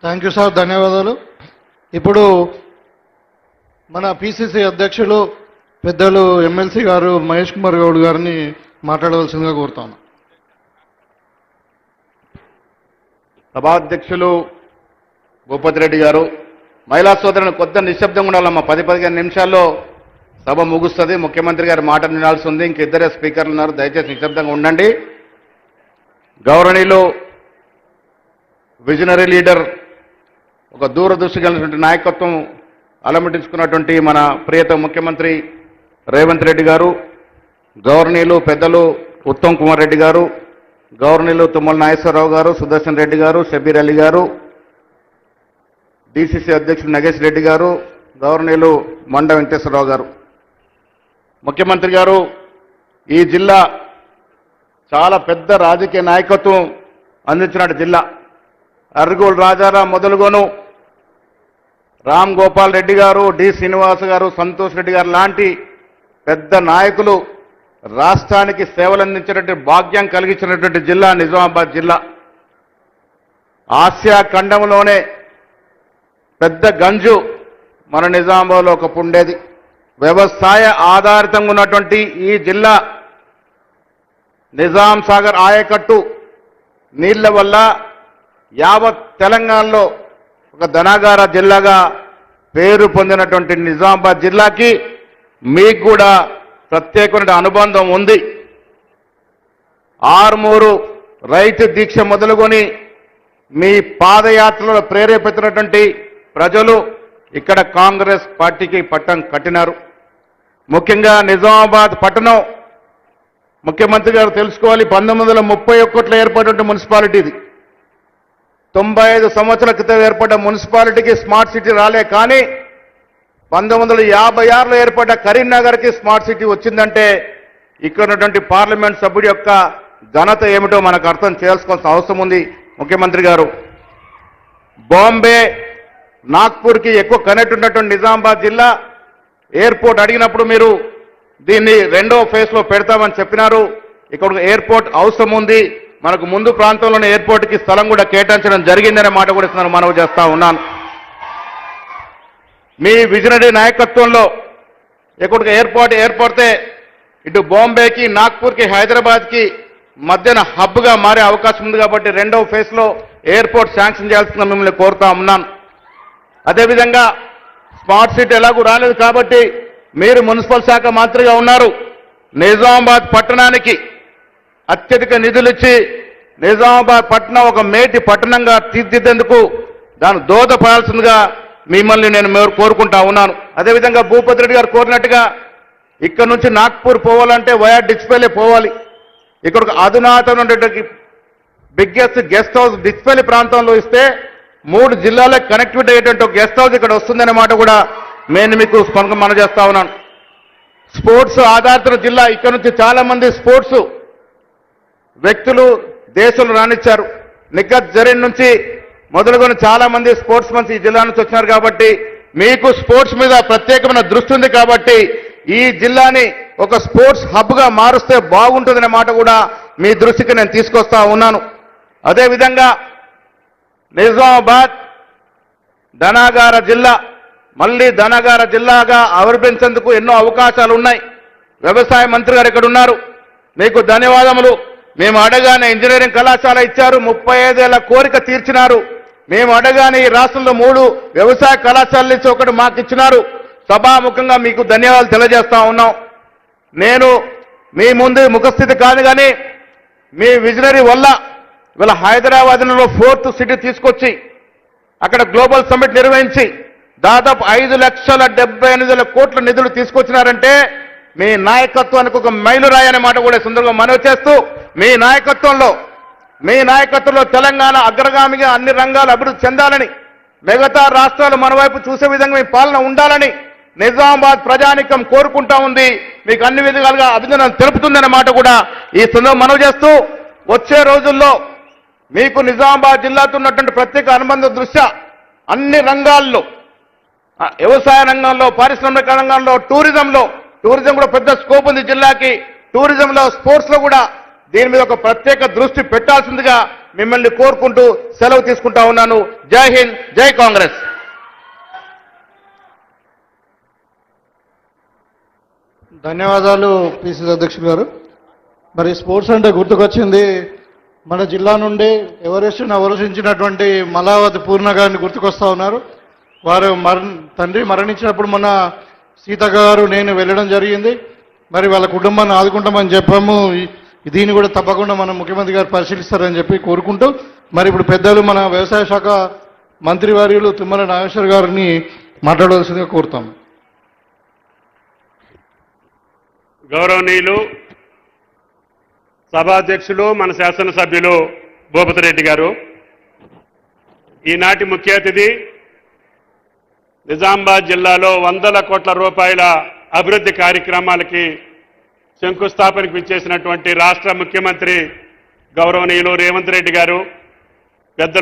Thank you sir, ధన్యవాదాలు. ఇప్పుడు మన పిసిసి అధ్యక్షులు పెద్దలు ఎమ్మెల్సీ గారు మహేష్ కుమార్ గౌడ్ గారిని మాట్లాడవలసిందిగా కోరుతాను. సభాధ్యక్షులు భూపతి రెడ్డి గారు, మహిళా సోదరులను కొద్ది నిశ్శబ్దంగా ఉండాలమ్మా. 10-15 నిమిషాల్లో సభ ముగుస్తుంది. ముఖ్యమంత్రి గారి మాట వినాల్సి ఉంది. ఇంకిద్దరే స్పీకర్లు ఉన్నారు, దయచేసి నిశ్శబ్దంగా ఉండండి. గౌరవనీయులు విజనరీ లీడర్, ఒక దూరదృష్టి కలిగినటువంటి నాయకత్వం అలమటించుకున్నటువంటి మన ప్రియత ముఖ్యమంత్రి రేవంత్ రెడ్డి గారు, గౌరవనీయులు పెద్దలు ఉత్తమ్ కుమార్ రెడ్డి గారు, గౌరవనీయులు తుమ్మల నాగేశ్వరరావు గారు, సుదర్శన్ రెడ్డి గారు, షబీర్ అలీ గారు, డిసిసి అధ్యక్షుడు నగేష్ రెడ్డి గారు, గౌరవనీయులు మండ వెంకటేశ్వరరావు గారు. ముఖ్యమంత్రి గారు, ఈ జిల్లా చాలా పెద్ద రాజకీయ నాయకత్వం అందించిన జిల్లా. అర్గోల్ రాజారాం మొదలుగోను రామ్ గోపాల్ రెడ్డి గారు, డి శ్రీనివాస్ గారు, సంతోష్ రెడ్డి గారు లాంటి పెద్ద నాయకులు రాష్ట్రానికి సేవలు అందించినటువంటి భాగ్యం కలిగించినటువంటి జిల్లా నిజామాబాద్ జిల్లా. ఆసియా ఖండంలోనే పెద్ద గంజు మన నిజామాబాద్లో ఒకప్పుడు ఉండేది. వ్యవసాయ ఆధారితంగా ఉన్నటువంటి ఈ జిల్లా నిజాం సాగర్ ఆయకట్టు నీళ్ల వల్ల యావత్ తెలంగాణలో ఒక ధనాగార జిల్లాగా పేరు పొందినటువంటి నిజామాబాద్ జిల్లాకి మీకు కూడా ప్రత్యేకమైన అనుబంధం ఉంది. ఆర్మూరు రైతు దీక్ష మొదలుకొని మీ పాదయాత్రలో ప్రేరేపితున్నటువంటి ప్రజలు ఇక్కడ కాంగ్రెస్ పార్టీకి పట్టం కట్టినారు. ముఖ్యంగా నిజామాబాద్ పట్టణం ముఖ్యమంత్రి గారు తెలుసుకోవాలి, 1931లో ఏర్పడిన మున్సిపాలిటీ ఇది. 95 సంవత్సరాల క్రితం ఏర్పడ్డ మున్సిపాలిటీకి స్మార్ట్ సిటీ రాలే, కానీ 1956లో ఏర్పడ్డ కరీంనగర్కి స్మార్ట్ సిటీ వచ్చిందంటే ఇక్కడ ఉన్నటువంటి పార్లమెంట్ సభ్యుడి యొక్క ఘనత ఏమిటో మనకు అర్థం చేసుకోవాల్సిన అవసరం ఉంది. ముఖ్యమంత్రి గారు, బాంబే నాగ్పూర్కి ఎక్కువ కనెక్ట్ ఉన్నటువంటి నిజామాబాద్ జిల్లా ఎయిర్పోర్ట్ అడిగినప్పుడు మీరు దీన్ని 2వ ఫేజ్లో పెడతామని చెప్పినారు. ఇక్కడ ఎయిర్పోర్ట్ అవసరం ఉంది, మనకు ముందు ప్రాంతంలోని ఎయిర్పోర్ట్కి స్థలం కూడా కేటాయించడం జరిగిందనే మాట కూడా నేను మనవి చేస్తా ఉన్నాను. మీ విజనరీ నాయకత్వంలో ఇక్కడ ఎయిర్పోర్ట్ ఏర్పడితే ఇటు బాంబేకి, నాగ్పూర్కి, హైదరాబాద్కి మధ్యన హబ్గా మారే అవకాశం ఉంది. కాబట్టి 2వ ఫేజ్లో ఎయిర్పోర్ట్ శాంక్షన్ చేయాల్సిన మిమ్మల్ని కోరుతా ఉన్నాను. అదేవిధంగా స్మార్ట్ సిటీ ఎలాగూ రాలేదు కాబట్టి మీరు మున్సిపల్ శాఖ మంత్రిగా ఉన్నారు. నిజామాబాద్ పట్టణానికి అత్యధిక నిధులు ఇచ్చి నిజామాబాద్ పట్టణం ఒక మేటి పట్టణంగా తీర్చిదిద్దేందుకు దాన్ని దోహదపడాల్సిందిగా మిమ్మల్ని నేను కోరుకుంటా ఉన్నాను. అదేవిధంగా భూపతి రెడ్డి గారు కోరినట్టుగా ఇక్కడ నుంచి నాగ్పూర్ పోవాలంటే వయా డిచ్పల్లి పోవాలి. ఇక్కడ ఒక అధునాతనమైనటువంటి బిగ్గెస్ట్ గెస్ట్ హౌస్ డిచ్పల్లి ప్రాంతంలో ఇస్తే 3 జిల్లాలకు కనెక్టివిటీ అయ్యేటువంటి ఒక గెస్ట్ హౌస్ ఇక్కడ వస్తుందనే మాట కూడా నేను మీకు మనం చేస్తా ఉన్నాను. స్పోర్ట్స్ ఆధారిత జిల్లా. ఇక్కడ నుంచి చాలా మంది స్పోర్ట్స్ వ్యక్తులు దేశంలో రాణించారు. నిఖత్ జరీన్ నుంచి మొదలుకొని చాలా మంది స్పోర్ట్స్ మన్స్ ఈ జిల్లా నుంచి వచ్చినారు. కాబట్టి మీకు స్పోర్ట్స్ మీద ప్రత్యేకమైన దృష్టి ఉంది. కాబట్టి ఈ జిల్లాని ఒక స్పోర్ట్స్ హబ్గా మారుస్తే బాగుంటుందనే మాట కూడా మీ దృష్టికి నేను తీసుకొస్తా ఉన్నాను. అదేవిధంగా నిజామాబాద్ ధనాగార జిల్లా, మళ్ళీ ధనాగార జిల్లాగా ఆవిర్భించేందుకు ఎన్నో అవకాశాలు ఉన్నాయి. వ్యవసాయ మంత్రి గారు ఇక్కడ ఉన్నారు, మీకు ధన్యవాదములు. మేము అడగానే ఇంజనీరింగ్ కళాశాల ఇచ్చారు, 35 ఏళ్ల కోరిక తీర్చినారు. మేము అడగానే ఈ రాష్ట్రంలో 3 వ్యవసాయ కళాశాలలు ఇచ్చి ఒకటి మాకు ఇచ్చినారు. సభాముఖంగా మీకు ధన్యవాదాలు తెలియజేస్తా ఉన్నాం. నేను మీ ముందు ముఖస్థితి కాదు, కానీ మీ విజనరీ వల్ల ఇవాళ హైదరాబాద్లో 4th సిటీ తీసుకొచ్చి అక్కడ గ్లోబల్ సమ్మిట్ నిర్వహించి దాదాపు 5,78,000 కోట్ల నిధులు తీసుకొచ్చినారంటే మీ నాయకత్వానికి ఒక మైలురాయి అనే మాట కూడా సందర్భంగా మనవి చేస్తూ, మీ నాయకత్వంలో తెలంగాణ అగ్రగామిగా అన్ని రంగాలు అభివృద్ధి చెందాలని, మిగతా రాష్ట్రాలు మన వైపు చూసే విధంగా మీ పాలన ఉండాలని నిజామాబాద్ ప్రజానికం కోరుకుంటా ఉంది. మీకు అన్ని విధాలుగా అభినందనలు తెలుపుతుందనే మాట కూడా ఈ సందర్భంగా మనవి చేస్తూ, వచ్చే రోజుల్లో మీకు నిజామాబాద్ జిల్లాతో ఉన్నటువంటి ప్రత్యేక అనుబంధ దృష్ట్యా అన్ని రంగాల్లో, వ్యవసాయ రంగంలో, పారిశ్రామిక రంగంలో, టూరిజం కూడా పెద్ద స్కోప్ ఉంది జిల్లాకి. టూరిజంలో, స్పోర్ట్స్లో కూడా దీని మీద ఒక ప్రత్యేక దృష్టి పెట్టాల్సిందిగా మిమ్మల్ని కోరుకుంటూ సెలవు తీసుకుంటా ఉన్నాను. జై హింద్, జై కాంగ్రెస్. ధన్యవాదాలు పిసిసి అధ్యక్షులు గారు. మరి స్పోర్ట్స్ అంటే గుర్తుకొచ్చింది, మన జిల్లా నుండి ఎవరెస్ట్ను అవరోధించినటువంటి మలావతి పూర్ణ గారిని గుర్తుకొస్తా ఉన్నారు. వారు తండ్రి మరణించినప్పుడు మన సీతక్క గారు నేను వెళ్ళడం జరిగింది. మరి వాళ్ళ కుటుంబాన్ని ఆదుకుంటామని చెప్పాము. దీన్ని కూడా తప్పకుండా మన ముఖ్యమంత్రి గారు పరిశీలిస్తారని చెప్పి కోరుకుంటూ, మరి ఇప్పుడు పెద్దలు మన వ్యవసాయ శాఖ మంత్రివర్యులు తుమ్మల నాగేశ్వర్ గారిని మాట్లాడవలసిందిగా కోరుతాం. గౌరవనీయులు సభాధ్యక్షులు మన శాసనసభ్యులు భూపతిరెడ్డి గారు, ఈనాటి ముఖ్య అతిథి నిజామాబాద్ జిల్లాలో 100 కోట్ల రూపాయల అభివృద్ధి కార్యక్రమాలకి శంకుస్థాపనకు విచ్చేసినటువంటి రాష్ట్ర ముఖ్యమంత్రి గౌరవనీయులు రేవంత్ రెడ్డి గారు, పెద్దలు